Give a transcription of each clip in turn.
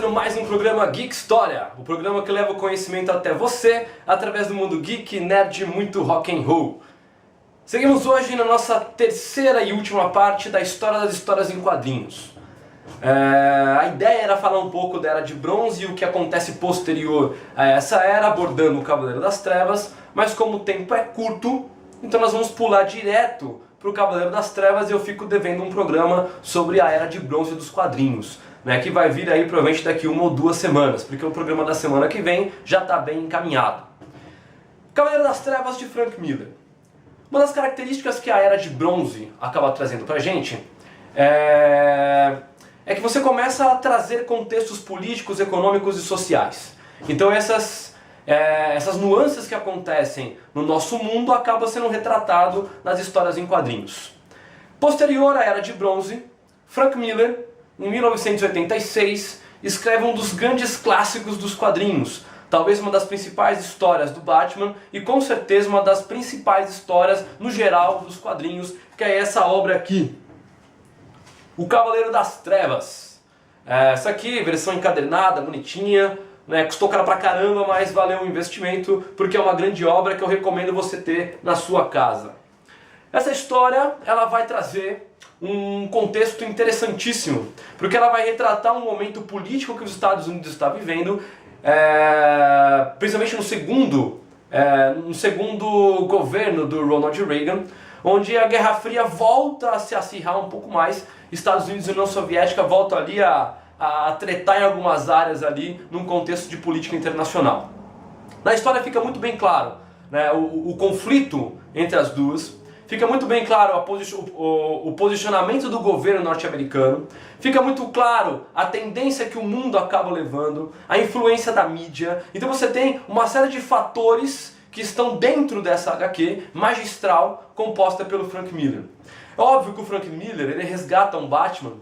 começando mais um programa Geek História, o programa que leva o conhecimento até você através do mundo geek, nerd, muito rock and roll. Seguimos hoje na nossa terceira e última parte da história das histórias em quadrinhos. A ideia era falar um pouco da Era de Bronze e o que acontece posterior a essa era, abordando o Cavaleiro das Trevas, mas como o tempo é curto, então nós vamos pular direto para o Cavaleiro das Trevas e eu fico devendo um programa sobre a Era de Bronze dos quadrinhos, né, que vai vir aí provavelmente daqui 1 ou 2 semanas, porque o programa da semana que vem já está bem encaminhado. Cavaleiro das Trevas de Frank Miller. Uma das características que a Era de Bronze acaba trazendo pra gente é que você começa a trazer contextos políticos, econômicos e sociais. Então essas nuances que acontecem no nosso mundo acabam sendo retratado nas histórias em quadrinhos. Posterior à Era de Bronze, Frank Miller, em 1986, escreve um dos grandes clássicos dos quadrinhos, talvez uma das principais histórias do Batman e com certeza uma das principais histórias no geral dos quadrinhos, que é essa obra aqui, O Cavaleiro das Trevas. Essa aqui, versão encadernada, bonitinha, né, custou caro pra caramba, mas valeu o investimento porque é uma grande obra que eu recomendo você ter na sua casa. Essa história ela vai trazer um contexto interessantíssimo, porque ela vai retratar um momento político que os Estados Unidos está vivendo, principalmente no segundo governo do Ronald Reagan, onde a Guerra Fria volta a se acirrar um pouco mais, Estados Unidos e União Soviética voltam ali a tretar em algumas áreas ali num contexto de política internacional. Na história fica muito bem claro, né, o conflito entre as duas, fica muito bem claro o posicionamento do governo norte-americano, fica muito claro a tendência que o mundo acaba levando, a influência da mídia. Então você tem uma série de fatores que estão dentro dessa HQ magistral composta pelo Frank Miller. É óbvio que o Frank Miller ele resgata um Batman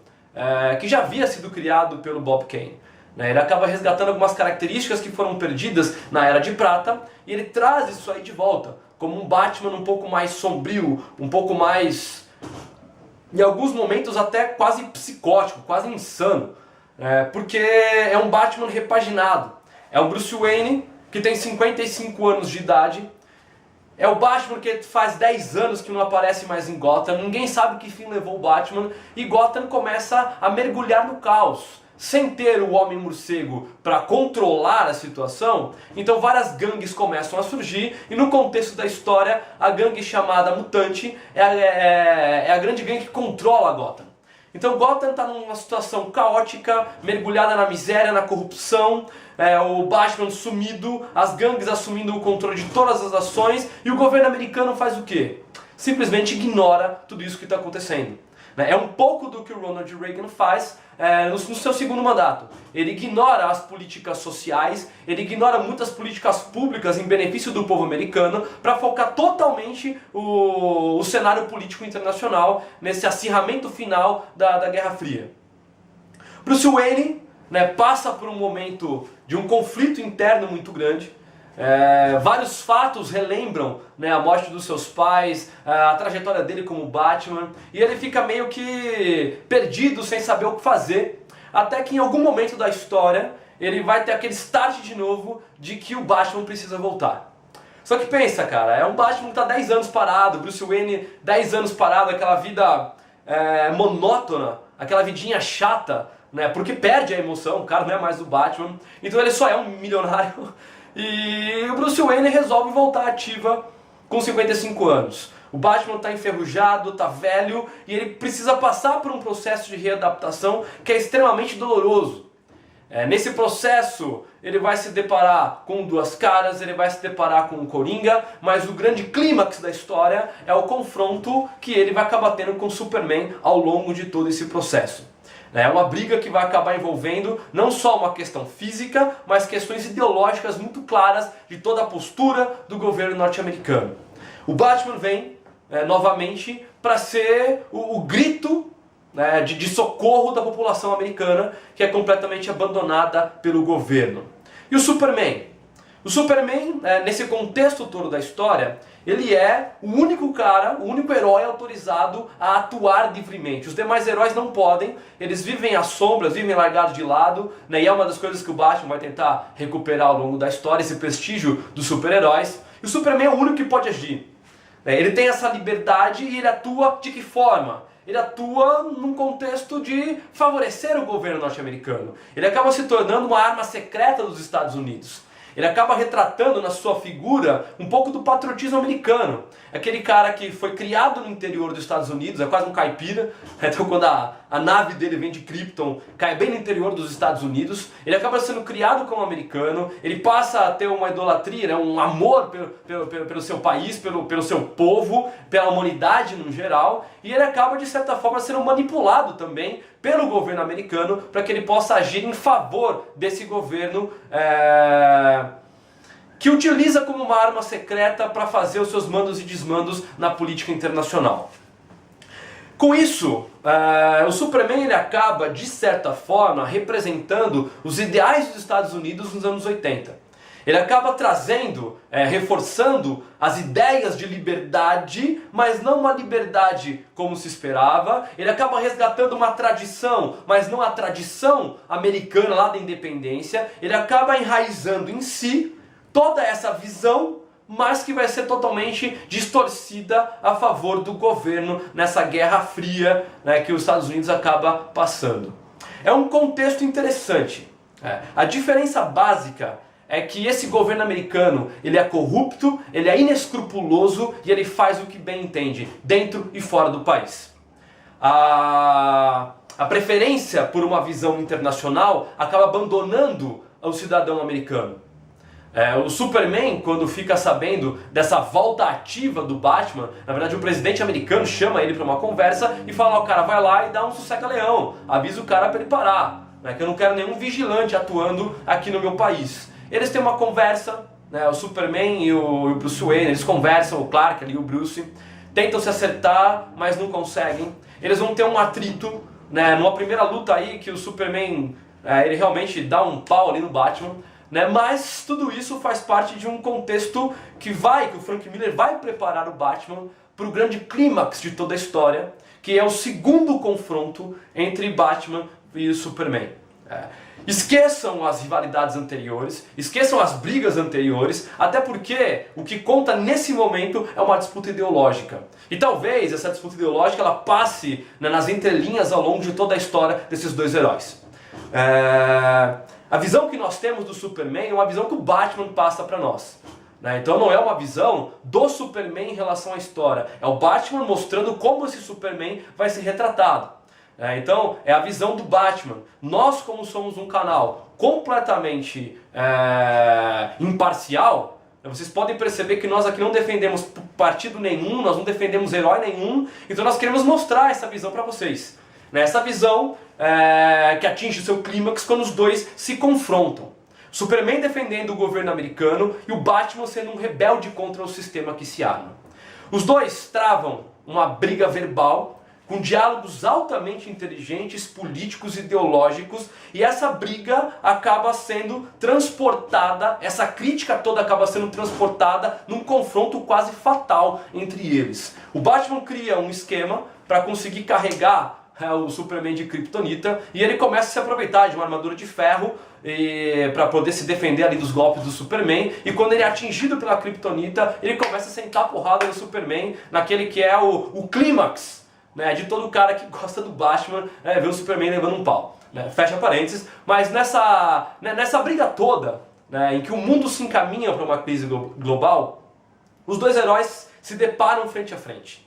que já havia sido criado pelo Bob Kane. Ele acaba resgatando algumas características que foram perdidas na Era de Prata e ele traz isso aí de volta, como um Batman um pouco mais sombrio, um pouco mais, em alguns momentos até quase psicótico, quase insano, porque é um Batman repaginado. É um Bruce Wayne que tem 55 anos de idade, é o Batman que faz 10 anos que não aparece mais em Gotham, ninguém sabe que fim levou o Batman, e Gotham começa a mergulhar no caos. Sem ter o Homem-Morcego para controlar a situação, então várias gangues começam a surgir, e no contexto da história, a gangue chamada Mutante é a grande gangue que controla Gotham. Então Gotham está numa situação caótica, mergulhada na miséria, na corrupção, o Batman sumido, as gangues assumindo o controle de todas as ações, e o governo americano faz o quê? Simplesmente ignora tudo isso que está acontecendo. É um pouco do que o Ronald Reagan faz no seu segundo mandato. Ele ignora as políticas sociais, ele ignora muitas políticas públicas em benefício do povo americano para focar totalmente o cenário político internacional nesse acirramento final da Guerra Fria. Bruce Wayne passa por um momento de um conflito interno muito grande. Vários fatos relembram a morte dos seus pais, a trajetória dele como Batman, e ele fica meio que perdido, sem saber o que fazer, até que em algum momento da história ele vai ter aquele start de novo de que o Batman precisa voltar. Só que pensa, cara, é um Batman que está 10 anos parado, Bruce Wayne 10 anos parado, aquela vida monótona, aquela vidinha chata, porque perde a emoção, o cara não é mais o Batman, então ele só é um milionário. E o Bruce Wayne resolve voltar ativa com 55 anos. O Batman está enferrujado, está velho e ele precisa passar por um processo de readaptação que é extremamente doloroso. Nesse processo ele vai se deparar com Duas Caras, ele vai se deparar com o Coringa, mas o grande clímax da história é o confronto que ele vai acabar tendo com o Superman ao longo de todo esse processo. É uma briga que vai acabar envolvendo não só uma questão física, mas questões ideológicas muito claras de toda a postura do governo norte-americano. O Batman vem novamente para ser o grito de socorro da população americana que é completamente abandonada pelo governo. E o Superman? O Superman, nesse contexto todo da história, ele é o único cara, o único herói autorizado a atuar livremente. Os demais heróis não podem, eles vivem às sombras, vivem largados de lado, né? E é uma das coisas que o Batman vai tentar recuperar ao longo da história, esse prestígio dos super-heróis. E o Superman é o único que pode agir. Ele tem essa liberdade e ele atua de que forma? Ele atua num contexto de favorecer o governo norte-americano. Ele acaba se tornando uma arma secreta dos Estados Unidos. Ele acaba retratando na sua figura um pouco do patriotismo americano. Aquele cara que foi criado no interior dos Estados Unidos, é quase um caipira. Então quando a nave dele vem de Krypton, cai bem no interior dos Estados Unidos. Ele acaba sendo criado como americano. Ele passa a ter uma idolatria, né, um amor pelo seu país, pelo seu povo, pela humanidade no geral. E ele acaba de certa forma sendo manipulado também pelo governo americano para que ele possa agir em favor desse governo que utiliza como uma arma secreta para fazer os seus mandos e desmandos na política internacional. Com isso, o Superman ele acaba, de certa forma, representando os ideais dos Estados Unidos nos anos 80. Ele acaba trazendo, reforçando as ideias de liberdade, mas não uma liberdade como se esperava. Ele acaba resgatando uma tradição, mas não a tradição americana lá da independência. Ele acaba enraizando em si toda essa visão, mas que vai ser totalmente distorcida a favor do governo nessa Guerra Fria, né, que os Estados Unidos acaba passando. É um contexto interessante. A diferença básica é que esse governo americano, ele é corrupto, ele é inescrupuloso e ele faz o que bem entende, dentro e fora do país. A preferência por uma visão internacional acaba abandonando o cidadão americano. O Superman, quando fica sabendo dessa volta ativa do Batman, na verdade o presidente americano chama ele para uma conversa e fala: ó, cara, vai lá e dá um sossega-leão, avisa o cara para ele parar, né, que eu não quero nenhum vigilante atuando aqui no meu país. Eles têm uma conversa, né, o Superman e o Bruce Wayne, eles conversam, o Clark ali, o Bruce, tentam se acertar, mas não conseguem. Eles vão ter um atrito, né, numa primeira luta aí que o Superman, ele realmente dá um pau ali no Batman, né, mas tudo isso faz parte de um contexto que o Frank Miller vai preparar o Batman para o grande clímax de toda a história, que é o segundo confronto entre Batman e o Superman. Esqueçam as rivalidades anteriores, esqueçam as brigas anteriores, até porque o que conta nesse momento é uma disputa ideológica. E talvez essa disputa ideológica ela passe, né, nas entrelinhas ao longo de toda a história desses dois heróis. A visão que nós temos do Superman é uma visão que o Batman passa para nós. Então não é uma visão do Superman em relação à história, é o Batman mostrando como esse Superman vai ser retratado. Então é a visão do Batman. Nós, como somos um canal completamente imparcial, vocês podem perceber que nós aqui não defendemos partido nenhum, nós não defendemos herói nenhum, então nós queremos mostrar essa visão para vocês. Essa visão que atinge o seu clímax quando os dois se confrontam. Superman defendendo o governo americano e o Batman sendo um rebelde contra o sistema que se arma. Os dois travam uma briga verbal, com diálogos altamente inteligentes, políticos, ideológicos, e essa briga acaba sendo transportada, essa crítica toda acaba sendo transportada num confronto quase fatal entre eles. O Batman cria um esquema para conseguir carregar o Superman de Kryptonita, e ele começa a se aproveitar de uma armadura de ferro para poder se defender ali dos golpes do Superman, e quando ele é atingido pela Kryptonita, ele começa a sentar a porrada no Superman, naquele que é o clímax, né, de todo cara que gosta do Batman, ver o Superman levando um pau. Fecha parênteses, mas nessa briga toda, em que o mundo se encaminha para uma crise global, os dois heróis se deparam frente a frente.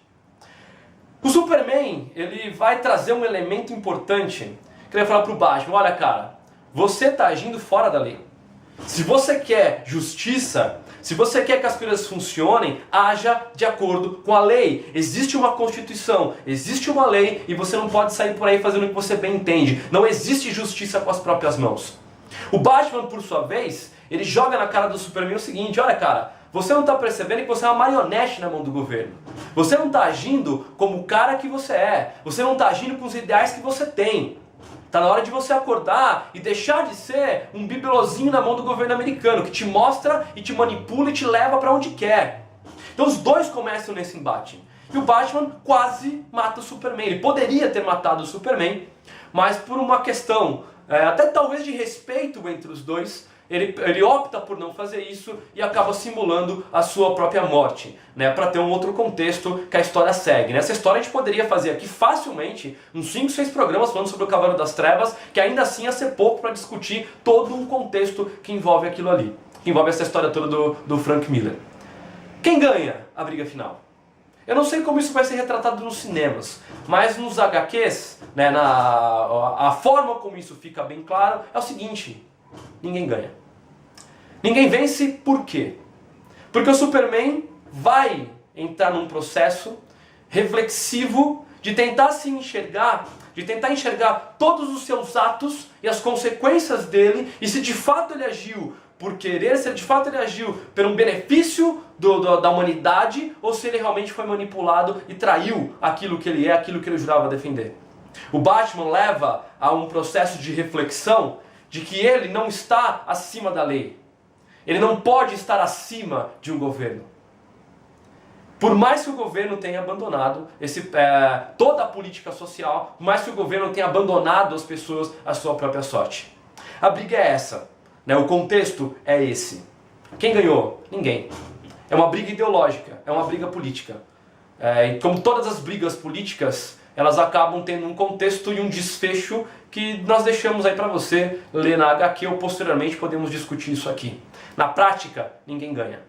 O Superman, ele vai trazer um elemento importante, que ele vai falar pro Batman: olha cara, você está agindo fora da lei. Se você quer justiça, se você quer que as coisas funcionem, haja de acordo com a lei. Existe uma Constituição, existe uma lei e você não pode sair por aí fazendo o que você bem entende. Não existe justiça com as próprias mãos. O Batman, por sua vez, ele joga na cara do Superman o seguinte: olha cara, você não está percebendo que você é uma marionete na mão do governo. Você não está agindo como o cara que você é. Você não está agindo com os ideais que você tem. Tá na hora de você acordar e deixar de ser um bibelozinho na mão do governo americano, que te mostra e te manipula e te leva para onde quer. Então os dois começam nesse embate. E o Batman quase mata o Superman. Ele poderia ter matado o Superman, mas por uma questão, até talvez de respeito entre os dois, ele opta por não fazer isso e acaba simulando a sua própria morte, né, para ter um outro contexto que a história segue. Nessa história a gente poderia fazer aqui facilmente uns 5, 6 programas falando sobre o Cavaleiro das Trevas, que ainda assim ia ser pouco para discutir todo um contexto que envolve aquilo ali, que envolve essa história toda do Frank Miller. Quem ganha a briga final? Eu não sei como isso vai ser retratado nos cinemas, mas nos HQs, né, a forma como isso fica bem claro é o seguinte: ninguém ganha. Ninguém vence por quê? Porque o Superman vai entrar num processo reflexivo de tentar se enxergar, de tentar enxergar todos os seus atos e as consequências dele, e se de fato ele agiu por querer, se de fato ele agiu por um benefício da humanidade, ou se ele realmente foi manipulado e traiu aquilo que ele é, aquilo que ele jurava defender. O Batman leva a um processo de reflexão de que ele não está acima da lei. Ele não pode estar acima de um governo. Por mais que o governo tenha abandonado toda a política social, por mais que o governo tenha abandonado as pessoas à sua própria sorte. A briga é essa, né? O contexto é esse. Quem ganhou? Ninguém. É uma briga ideológica, é uma briga política. E como todas as brigas políticas, elas acabam tendo um contexto e um desfecho que nós deixamos aí para você ler na HQ, ou posteriormente podemos discutir isso aqui. Na prática, ninguém ganha.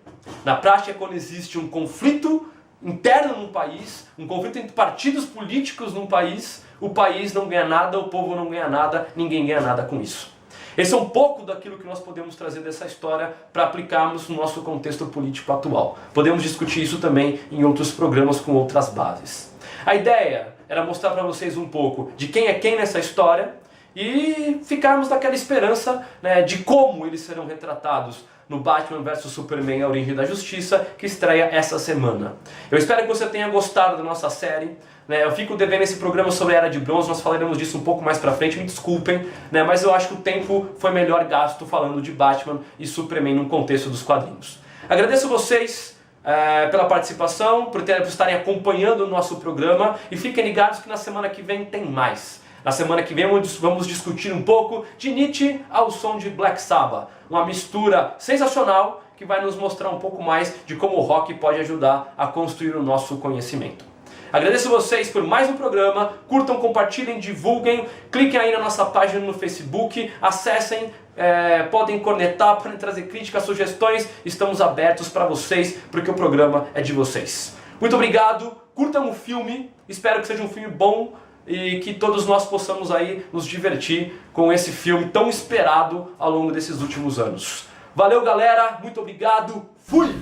Na prática, quando existe um conflito interno num país, um conflito entre partidos políticos num país, o país não ganha nada, o povo não ganha nada, ninguém ganha nada com isso. Esse é um pouco daquilo que nós podemos trazer dessa história para aplicarmos no nosso contexto político atual. Podemos discutir isso também em outros programas com outras bases. A ideia era mostrar para vocês um pouco de quem é quem nessa história e ficarmos naquela esperança, né, de como eles serão retratados no Batman vs Superman, A Origem da Justiça, que estreia essa semana. Eu espero que você tenha gostado da nossa série. Eu fico devendo esse programa sobre a Era de Bronze, nós falaremos disso um pouco mais pra frente, me desculpem, mas eu acho que o tempo foi melhor gasto falando de Batman e Superman no contexto dos quadrinhos. Agradeço vocês pela participação, por estarem acompanhando o nosso programa, e fiquem ligados que na semana que vem tem mais. Na semana que vem vamos discutir um pouco de Nietzsche ao som de Black Sabbath, uma mistura sensacional que vai nos mostrar um pouco mais de como o rock pode ajudar a construir o nosso conhecimento. Agradeço vocês por mais um programa, curtam, compartilhem, divulguem, cliquem aí na nossa página no Facebook, acessem, podem cornetar, podem trazer críticas, sugestões, estamos abertos para vocês, porque o programa é de vocês. Muito obrigado, curtam o filme, espero que seja um filme bom e que todos nós possamos aí nos divertir com esse filme tão esperado ao longo desses últimos anos. Valeu galera, muito obrigado, fui!